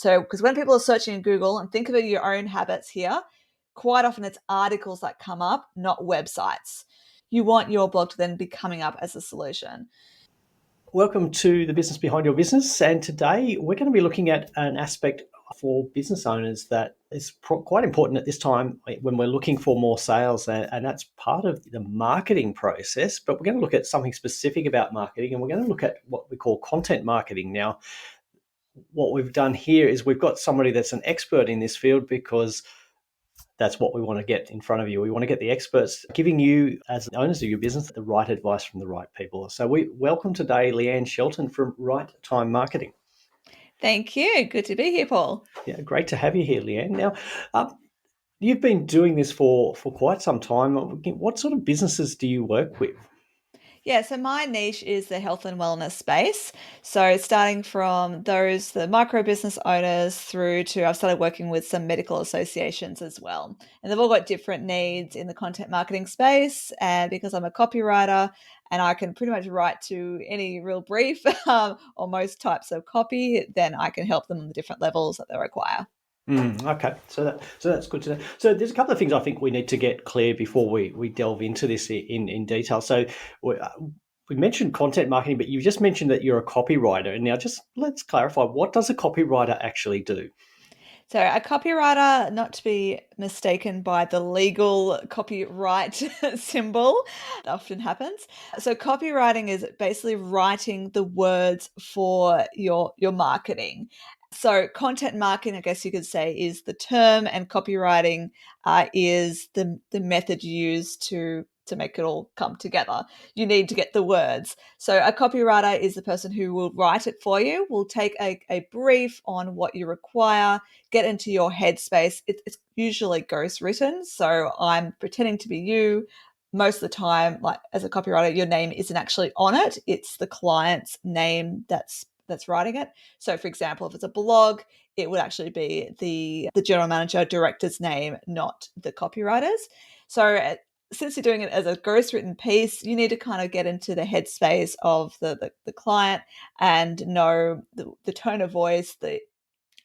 So, because when people are searching in Google, and think of your own habits here, quite often it's articles that come up, not websites. You want your blog to then be coming up as a solution. Welcome to the Business Behind Your Business. And today we're going to be looking at an aspect for business owners that is quite important at this time when we're looking for more sales. And that's part of the marketing process. But we're going to look at something specific about marketing, and we're going to look at what we call content marketing. Now, what we've done here is we've got somebody that's an expert in this field, because that's what we want to get in front of you. We want to get the experts giving you, as owners of your business, the right advice from the right people. So we welcome today Leanne Shelton from Right Time Marketing. Thank you. Good to be here, Paul. Yeah, great to have you here, Leanne. Now, you've been doing this for quite some time. What sort of businesses do you work with? Yeah, so my niche is the health and wellness space. So starting from the micro business owners through to I've started working with some medical associations as well. And they've all got different needs in the content marketing space. And because I'm a copywriter and I can pretty much write to any real brief or most types of copy, then I can help them on the different levels that they require. Okay, so that's good to know. So there's a couple of things I think we need to get clear before we delve into this in detail. So we mentioned content marketing, but you just mentioned that you're a copywriter. And now just let's clarify, what does a copywriter actually do? So a copywriter, not to be mistaken by the legal copyright symbol, that often happens. So copywriting is basically writing the words for your marketing. So content marketing, I guess you could say, is the term, and copywriting is the method used to make it all come together. You need to get the words. So a copywriter is the person who will write it for you, will take a brief on what you require, get into your headspace. It's usually ghostwritten. So I'm pretending to be you. Most of the time, like as a copywriter, your name isn't actually on it. It's the client's name that's writing it. So for example, if it's a blog, it would actually be the general manager, director's name, not the copywriter's. So since you're doing it as a ghostwritten piece, you need to kind of get into the headspace of the client and know the tone of voice,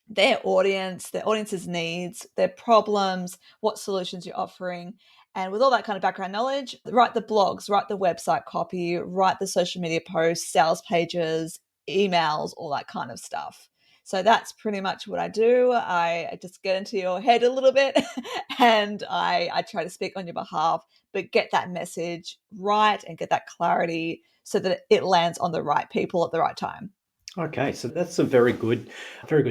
their audience's needs, their problems, what solutions you're offering. And with all that kind of background knowledge, write the blogs, write the website copy, write the social media posts, sales pages, emails, all that kind of stuff. So that's pretty much what I do. I just get into your head a little bit and I try to speak on your behalf, but get that message right and get that clarity so that it lands on the right people at the right time. Okay, so that's a very good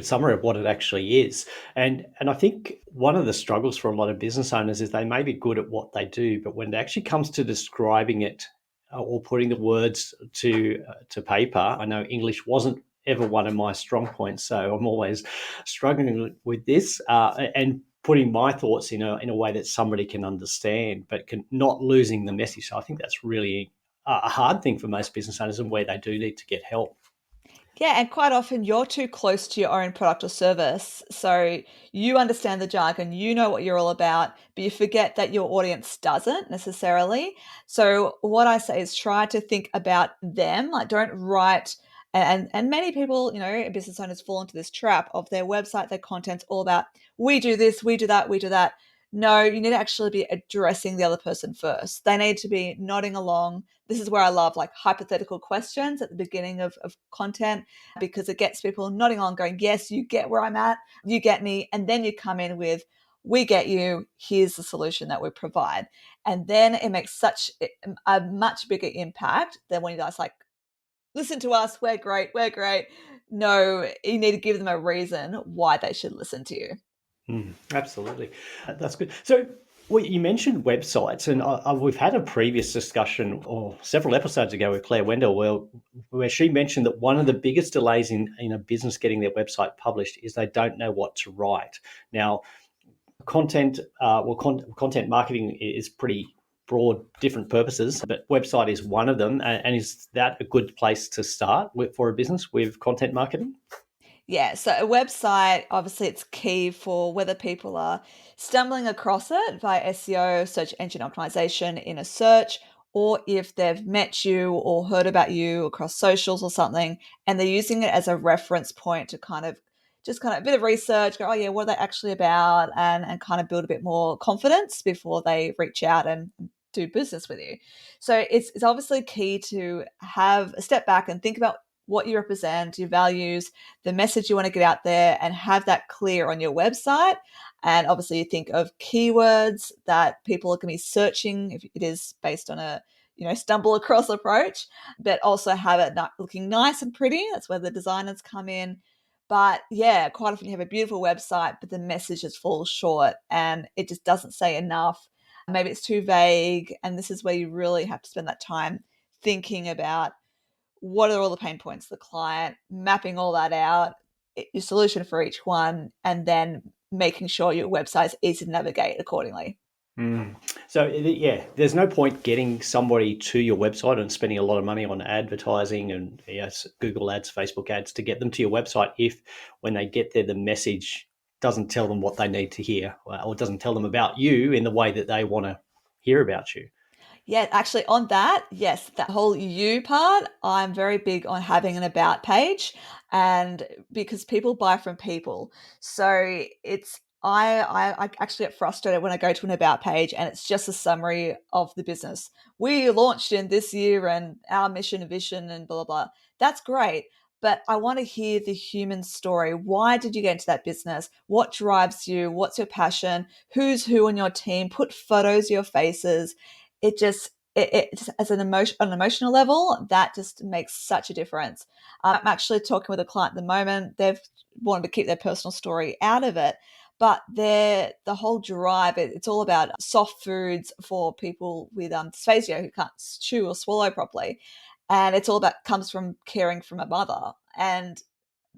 summary of what it actually is. And I think one of the struggles for a lot of business owners is they may be good at what they do, but when it actually comes to describing it or putting the words to paper, I know English wasn't ever one of my strong points, so I'm always struggling with this and putting my thoughts in a way that somebody can understand, but not losing the message. So I think that's really a hard thing for most business owners, and where they do need to get help. Yeah, and quite often you're too close to your own product or service. So you understand the jargon, you know what you're all about, but you forget that your audience doesn't necessarily. So what I say is try to think about them. Like don't write and many people, business owners fall into this trap of their website, their content's all about we do this, we do that, we do that. No, you need to actually be addressing the other person first. They need to be nodding along. This is where I love like hypothetical questions at the beginning of content, because it gets people nodding along going, yes, you get where I'm at, you get me. And then you come in with, we get you, here's the solution that we provide. And then it makes such a much bigger impact than when you guys like, listen to us, we're great, we're great. No, you need to give them a reason why they should listen to you. Absolutely. That's good. So you mentioned websites, and we've had a previous discussion or several episodes ago with Claire Wendell where she mentioned that one of the biggest delays in a business getting their website published is they don't know what to write. Now, content marketing is pretty broad, different purposes, but website is one of them. And is that a good place to start for a business with content marketing? Yeah, so a website, obviously, it's key for whether people are stumbling across it via SEO, search engine optimization in a search, or if they've met you or heard about you across socials or something, and they're using it as a reference point to kind of just kind of a bit of research, go, oh yeah, what are they actually about? And kind of build a bit more confidence before they reach out and do business with you. So it's obviously key to have a step back and think about what you represent, your values, the message you want to get out there, and have that clear on your website. And obviously, you think of keywords that people are going to be searching if it is based on a stumble across approach, but also have it looking nice and pretty. That's where the designers come in. But yeah, quite often you have a beautiful website, but the message just falls short and it just doesn't say enough. Maybe it's too vague. And this is where you really have to spend that time thinking about what are all the pain points of the client, mapping all that out, your solution for each one, and then making sure your website is easy to navigate accordingly. Mm. So yeah, there's no point getting somebody to your website and spending a lot of money on advertising and yes, Google ads, Facebook ads to get them to your website if when they get there, the message doesn't tell them what they need to hear or doesn't tell them about you in the way that they want to hear about you. Yeah, actually, on that, yes, that whole you part, I'm very big on having an about page, and because people buy from people, so it's I actually get frustrated when I go to an about page and it's just a summary of the business. We launched in this year and our mission and vision and blah blah blah. That's great. But I want to hear the human story. Why did you get into that business? What drives you? What's your passion? Who's who on your team? Put photos of your faces. It just as an emotional level, that just makes such a difference. I'm actually talking with a client at the moment. They've wanted to keep their personal story out of it, but the whole drive, it's all about soft foods for people with dysphagia who can't chew or swallow properly, and it's all about comes from caring from a mother. And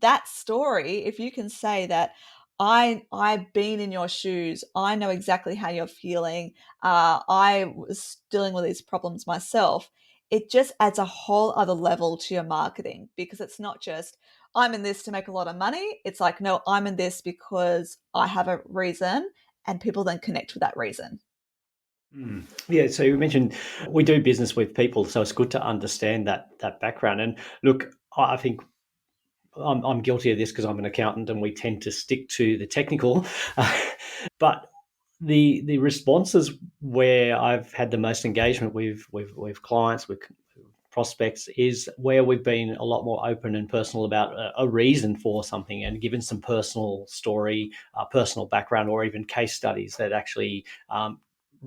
that story, if you can say that I've been in your shoes, I know exactly how you're feeling. I was dealing with these problems myself. It just adds a whole other level to your marketing because it's not just I'm in this to make a lot of money. It's like no, I'm in this because I have a reason, and people then connect with that reason. Mm. Yeah, so you mentioned we do business with people, so it's good to understand that background. And look, I think I'm guilty of this because I'm an accountant, and we tend to stick to the technical. But the responses where I've had the most engagement with clients, with prospects, is where we've been a lot more open and personal about a reason for something and given some personal story, personal background, or even case studies that actually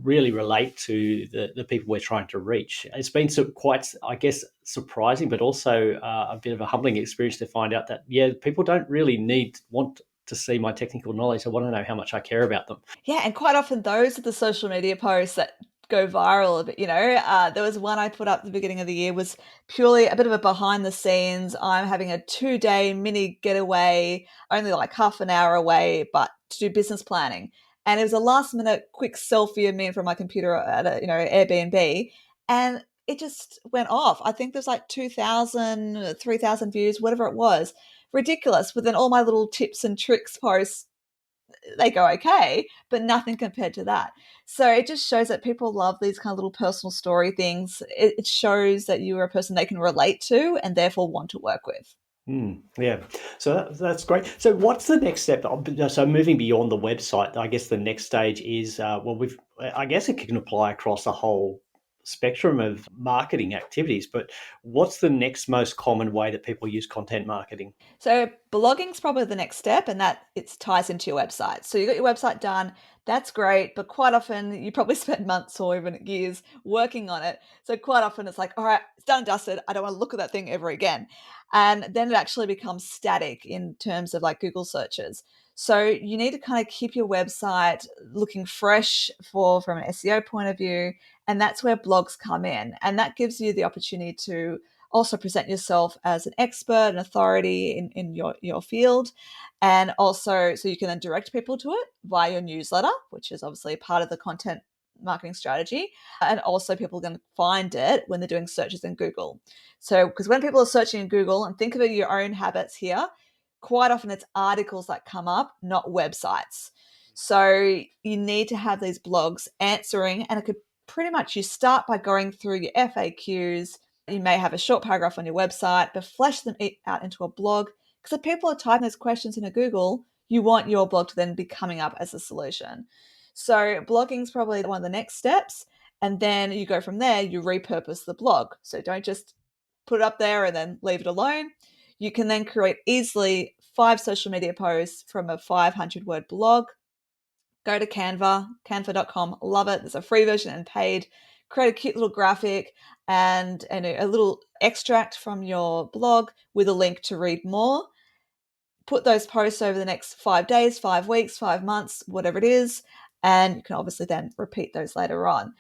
really relate to the people we're trying to reach. It's been quite, I guess, surprising, but also a bit of a humbling experience to find out that, yeah, people don't really want to see my technical knowledge. I want to know how much I care about them. Yeah, and quite often those are the social media posts that go viral. But there was one I put up at the beginning of the year was purely a bit of a behind the scenes. I'm having a 2-day mini getaway, only like half an hour away, but to do business planning. And it was a last minute quick selfie of me from my computer at a Airbnb, and it just went off. I think there's like 2,000, 3,000 views, whatever it was. Ridiculous. But then all my little tips and tricks posts, they go okay, but nothing compared to that. So it just shows that people love these kind of little personal story things. It shows that you are a person they can relate to and therefore want to work with. Yeah, so that's great. So what's the next step? So moving beyond the website, I guess the next stage is I guess it can apply across a whole spectrum of marketing activities. But what's the next most common way that people use content marketing? So blogging's probably the next step, and that it ties into your website. So you got your website done, that's great, but quite often you probably spent months or even years working on it. So quite often it's like, all right, it's done and dusted. I don't want to look at that thing ever again. And then it actually becomes static in terms of like Google searches. So you need to kind of keep your website looking fresh for from an SEO point of view. And that's where blogs come in. And that gives you the opportunity to also present yourself as an expert, an authority in your field. And also, so you can then direct people to it via your newsletter, which is obviously part of the content marketing strategy. And also, people are going to find it when they're doing searches in Google. So, because when people are searching in Google, and think of your own habits here, quite often it's articles that come up, not websites. So, you need to have these blogs answering, and it could pretty much you start by going through your FAQs. You may have a short paragraph on your website, but flesh them out into a blog, Because if people are typing those questions into Google, you want your blog to then be coming up as a solution. So blogging is probably one of the next steps. And then you go from there, you repurpose the blog. So don't just put it up there and then leave it alone. You can then create easily 5 social media posts from a 500-word blog. Go to Canva, canva.com, love it. There's a free version and paid. Create a cute little graphic and a little extract from your blog with a link to read more. Put those posts over the next 5 days, 5 weeks, 5 months, whatever it is, and you can obviously then repeat those later on.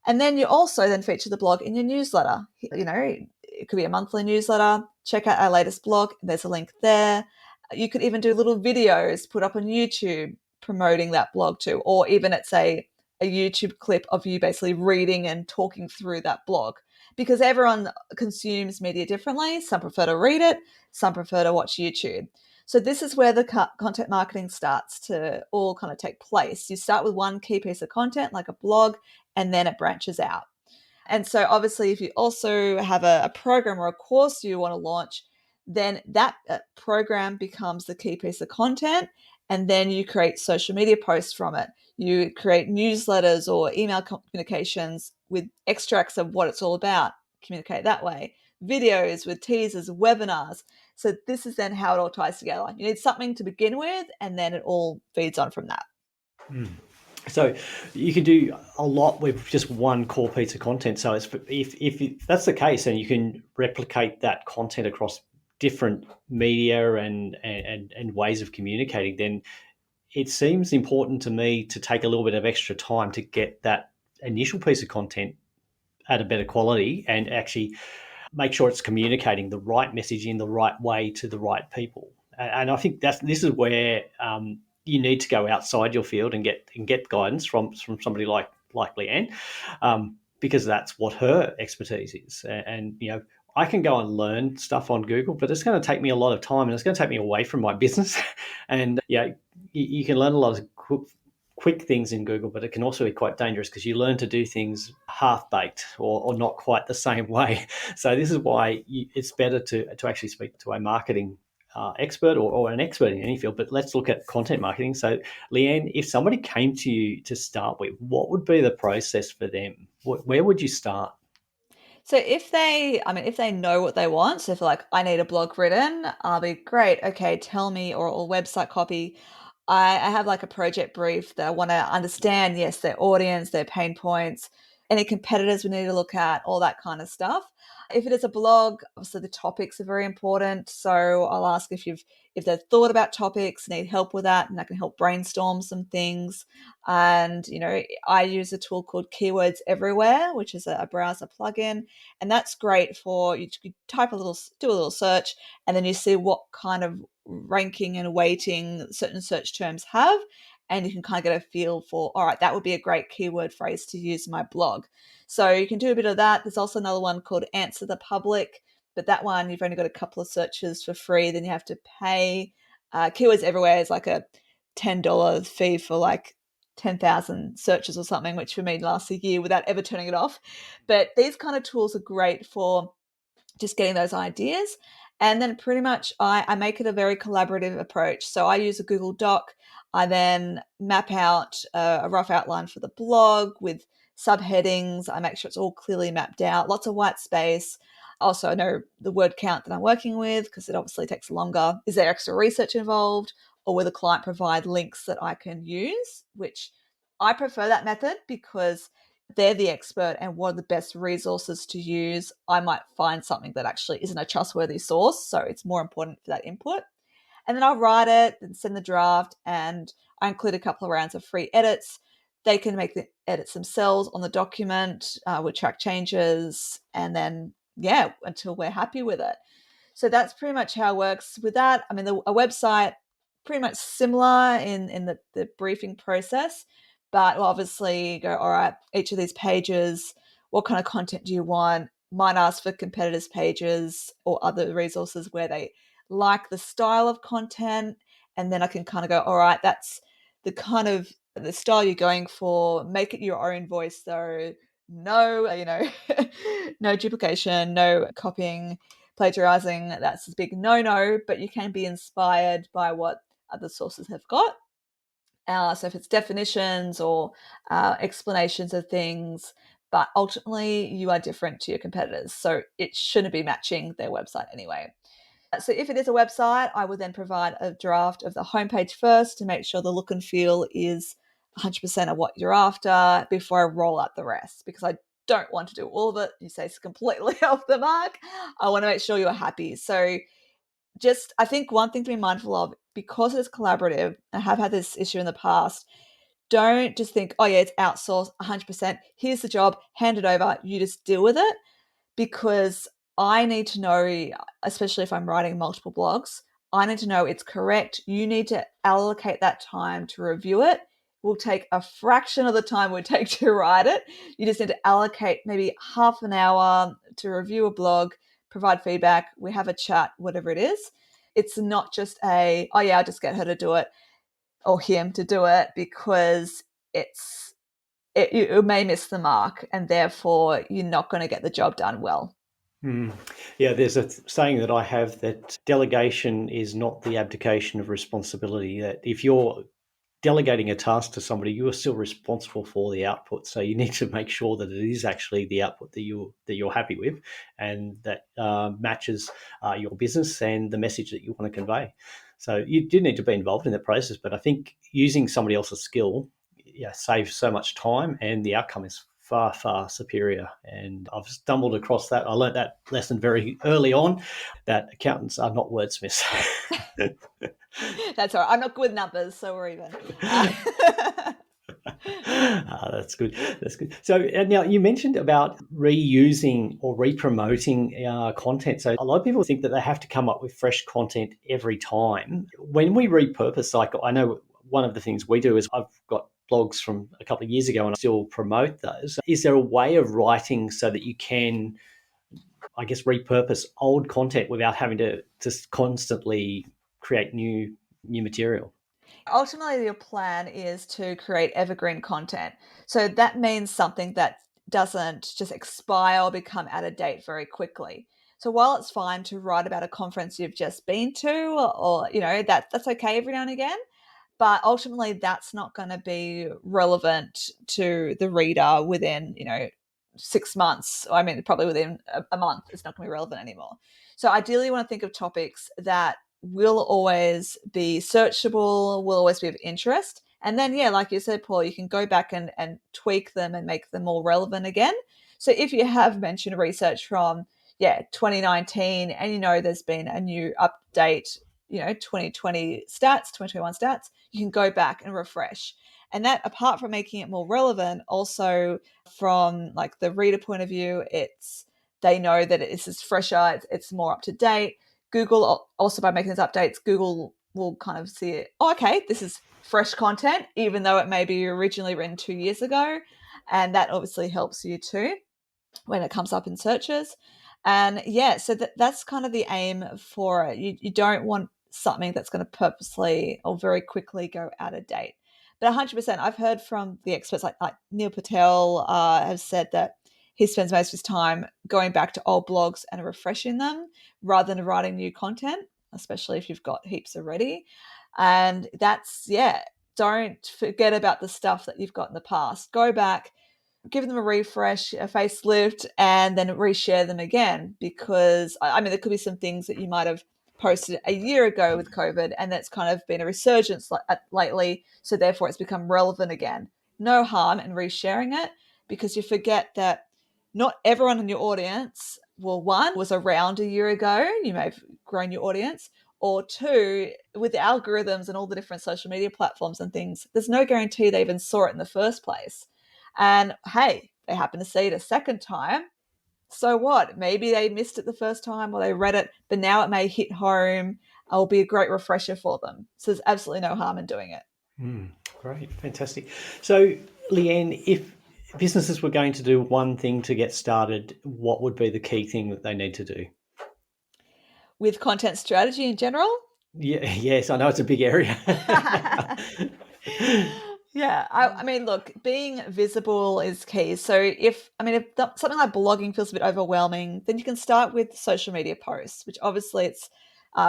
And then you also then feature the blog in your newsletter. It could be a monthly newsletter. Check out our latest blog. There's a link there. You could even do little videos put up on YouTube promoting that blog too, or even it's a YouTube clip of you basically reading and talking through that blog. Because everyone consumes media differently. Some prefer to read it, some prefer to watch YouTube. So this is where the content marketing starts to all kind of take place. You start with one key piece of content, like a blog, and then it branches out. And so obviously, if you also have a program or a course you want to launch, then that program becomes the key piece of content. And then you create social media posts from it. You create newsletters or email communications with extracts of what it's all about. Communicate that way. Videos with teasers, webinars. So this is then how it all ties together. You need something to begin with, and then it all feeds on from that. Mm. So you can do a lot with just one core piece of content. So if that's the case, then you can replicate that content across different media and ways of communicating. Then it seems important to me to take a little bit of extra time to get that initial piece of content at a better quality and actually make sure it's communicating the right message in the right way to the right people. And I think this is where you need to go outside your field and get guidance from somebody like Leanne, because that's what her expertise is. And I can go and learn stuff on Google, but it's going to take me a lot of time and it's going to take me away from my business. And you can learn a lot of quick things in Google, but it can also be quite dangerous because you learn to do things half-baked or not quite the same way. So this is why it's better to actually speak to a marketing expert or an expert in any field. But let's look at content marketing. So Leanne, if somebody came to you to start with, what would be the process for them? Where would you start? So if they know what they want, so if they're like, I need a blog written, I'll be great. Okay, tell me, or website copy. I have like a project brief that I want to understand, yes, their audience, their pain points, any competitors we need to look at, all that kind of stuff. If it is a blog, obviously the topics are very important. So I'll ask if they've thought about topics, need help with that, and I can help brainstorm some things. And I use a tool called Keywords Everywhere, which is a browser plugin, and that's great for you type do a little search, and then you see what kind of ranking and weighting certain search terms have, and you can kind of get a feel for, all right, that would be a great keyword phrase to use in my blog. So you can do a bit of that. There's also another one called Answer the Public, but that one you've only got a couple of searches for free, then you have to pay. Keywords Everywhere is like a $10 fee for like 10,000 searches or something, which for me lasts a year without ever turning it off. But these kind of tools are great for just getting those ideas. And then pretty much I make it a very collaborative approach. So I use a Google Doc. I then map out a rough outline for the blog with subheadings. I make sure it's all clearly mapped out, lots of white space. Also, I know the word count that I'm working with because it obviously takes longer. Is there extra research involved? Or will the client provide links that I can use? Which I prefer that method because they're the expert and what are the best resources to use. I might find something that actually isn't a trustworthy source, so it's more important for that input. And then I'll write it and send the draft, and I include a couple of rounds of free edits. They can make the edits themselves on the document. We track changes, and then until we're happy with it. So that's pretty much how it works with that. I mean, a website pretty much similar in the briefing process, but we'll obviously go, all right, each of these pages, what kind of content do you want? Might ask for competitors' pages or other resources where they like the style of content. And then I can kind of go, all right, that's the kind of the style you're going for. Make it your own voice though. No, no duplication, no copying, plagiarizing, that's a big no-no, but you can be inspired by what other sources have got. So if it's definitions or explanations of things, but ultimately you are different to your competitors. So it shouldn't be matching their website anyway. So if it is a website, I would then provide a draft of the homepage first to make sure the look and feel is 100% of what you're after before I roll out the rest, because I don't want to do all of it. You say it's completely off the mark. I want to make sure you're happy. So just, I think one thing to be mindful of, because it's collaborative, I have had this issue in the past. Don't just think, oh yeah, it's outsourced 100%. Here's the job, hand it over, you just deal with it, because I need to know, especially if I'm writing multiple blogs, I need to know it's correct. You need to allocate that time to review it. It will take a fraction of the time it would take to write it. You just need to allocate maybe half an hour to review a blog, provide feedback, we have a chat, whatever it is. It's not just oh yeah, I'll just get her to do it or him to do it, because it may miss the mark and therefore you're not going to get the job done well. Mm. Yeah, there's a saying that I have that delegation is not the abdication of responsibility. That if you're delegating a task to somebody, you are still responsible for the output. So you need to make sure that it is actually the output that you're happy with, and that matches your business and the message that you want to convey. So you do need to be involved in the process, but I think using somebody else's skill, saves so much time, and the outcome is far, far superior. And I've stumbled across that. I learned that lesson very early on, that accountants are not wordsmiths. That's all right. I'm not good with numbers, so we're even. That's good. That's good. So now you mentioned about reusing or re-promoting content. So a lot of people think that they have to come up with fresh content every time. When we repurpose, like I know one of the things we do is I've got blogs from a couple of years ago and I still promote those. Is there a way of writing so that you can, I guess, repurpose old content without having to just constantly create new material? Ultimately, your plan is to create evergreen content. So that means something that doesn't just expire or become out of date very quickly. So while it's fine to write about a conference you've just been to, or that's okay every now and again, but ultimately that's not going to be relevant to the reader within 6 months. I mean, probably within a month it's not going to be relevant anymore. So ideally you want to think of topics that will always be searchable, will always be of interest, and then, yeah, like you said, Paul, you can go back and tweak them and make them more relevant again. So if you have mentioned research from 2019, and there's been a new update, 2020 stats, 2021 stats, you can go back and refresh. And that, apart from making it more relevant, also from like the reader point of view, they know that this is fresher, it's more up to date. Google also, by making these updates, Google will kind of see it. Oh, okay, this is fresh content, even though it may be originally written 2 years ago, and that obviously helps you too when it comes up in searches. And yeah, so that's kind of the aim for it. You don't want something that's going to purposely or very quickly go out of date. But 100%, I've heard from the experts like Neil Patel has said that he spends most of his time going back to old blogs and refreshing them rather than writing new content, especially if you've got heaps already. And that's, yeah, don't forget about the stuff that you've got in the past. Go back, give them a refresh, a facelift, and then reshare them again. Because I mean, there could be some things that you might have posted a year ago with COVID, and that's kind of been a resurgence lately. So therefore, it's become relevant again. No harm in resharing it, because you forget that not everyone in your audience, well, one, was around a year ago. You may have grown your audience. Or two, with the algorithms and all the different social media platforms and things, there's no guarantee they even saw it in the first place. And hey, they happen to see it a second time. So what? Maybe they missed it the first time or they read it, but now it may hit home. It will be a great refresher for them. So there's absolutely no harm in doing it. Great, fantastic. So, Leanne, if businesses were going to do one thing to get started, what would be the key thing that they need to do? With content strategy in general? Yeah, yes, I know it's a big area. Yeah, I mean, look, being visible is key. So if something like blogging feels a bit overwhelming, then you can start with social media posts, which obviously it's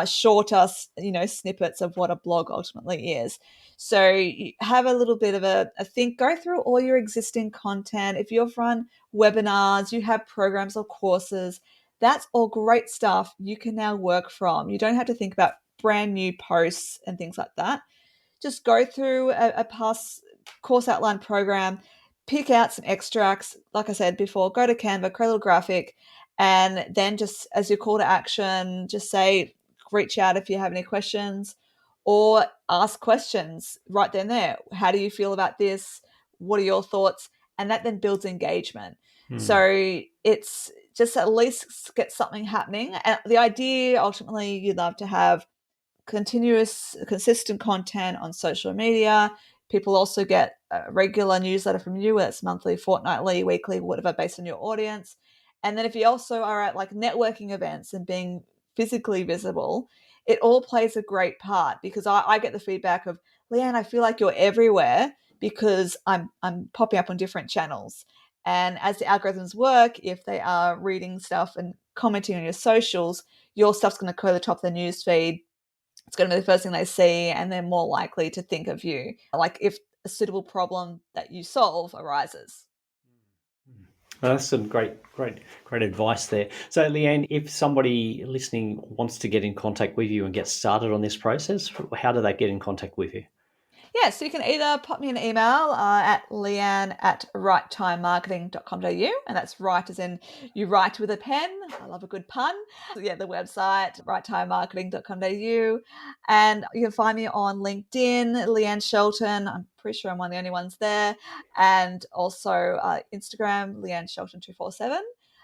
shorter, snippets of what a blog ultimately is. So you have a little bit of a think, go through all your existing content. If you've run webinars, you have programs or courses, that's all great stuff you can now work from. You don't have to think about brand new posts and things like that. Just go through a past course outline program, pick out some extracts. Like I said before, go to Canva, create a little graphic, and then just as your call to action, just say, reach out if you have any questions or ask questions right then there. How do you feel about this? What are your thoughts? And that then builds engagement. So it's just at least get something happening. And the idea ultimately, you'd love to have continuous, consistent content on social media. People also get a regular newsletter from you, whether it's monthly, fortnightly, weekly, whatever, based on your audience. And then if you also are at like networking events and being physically visible, it all plays a great part because I get the feedback of, Leanne, I feel like you're everywhere because I'm popping up on different channels. And as the algorithms work, if they are reading stuff and commenting on your socials, your stuff's going to go to the top of the news feed. It's going to be the first thing they see, and they're more likely to think of you, like if a suitable problem that you solve arises. Well, that's some great advice there. So, Leanne, if somebody listening wants to get in contact with you and get started on this process, how do they get in contact with you? Yeah, so you can either pop me an email at leanne@righttimemarketing.com.au, and that's right as in you write with a pen. I love a good pun. So yeah, the website, righttimemarketing.com.au, and you can find me on LinkedIn, Leanne Shelton. I'm pretty sure I'm one of the only ones there, and also Instagram, Leanne Shelton 247.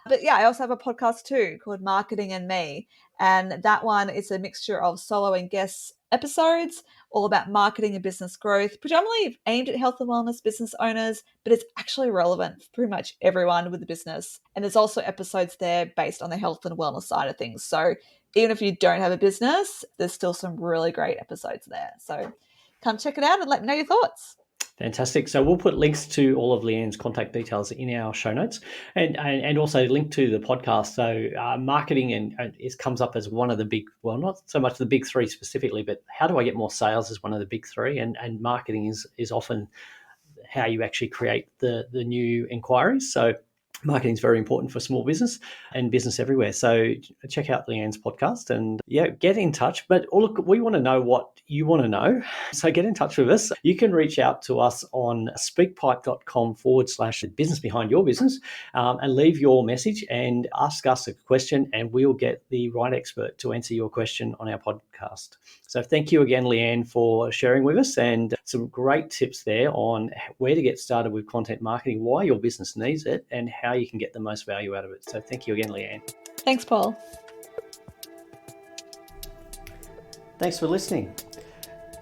But yeah, I also have a podcast too called Marketing and Me, and that one is a mixture of solo and guest episodes all about marketing and business growth, predominantly aimed at health and wellness business owners, but it's actually relevant for pretty much everyone with a business. And there's also episodes there based on the health and wellness side of things. So even if you don't have a business, there's still some really great episodes there. So come check it out and let me know your thoughts. Fantastic. So we'll put links to all of Leanne's contact details in our show notes, and also link to the podcast. So marketing and it comes up as one of the big, well, not so much the big three specifically, but how do I get more sales is one of the big three, and marketing is often how you actually create the new inquiries. So marketing is very important for small business and business everywhere. So check out Leanne's podcast and get in touch. But look, we want to know what you want to know. So get in touch with us. You can reach out to us on speakpipe.com/business behind your business and leave your message and ask us a question, and we'll get the right expert to answer your question on our podcast. So thank you again, Leanne, for sharing with us, and some great tips there on where to get started with content marketing, why your business needs it, and how you can get the most value out of it. So thank you again, Leanne. Thanks, Paul. Thanks for listening.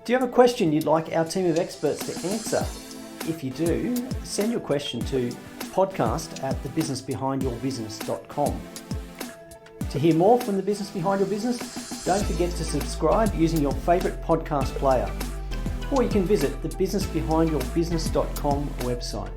Do you have a question you'd like our team of experts to answer? If you do, send your question to podcast@thebusinessbehindyourbusiness.com. To hear more from The Business Behind Your Business, don't forget to subscribe using your favourite podcast player. Or you can visit the businessbehindyourbusiness.com website.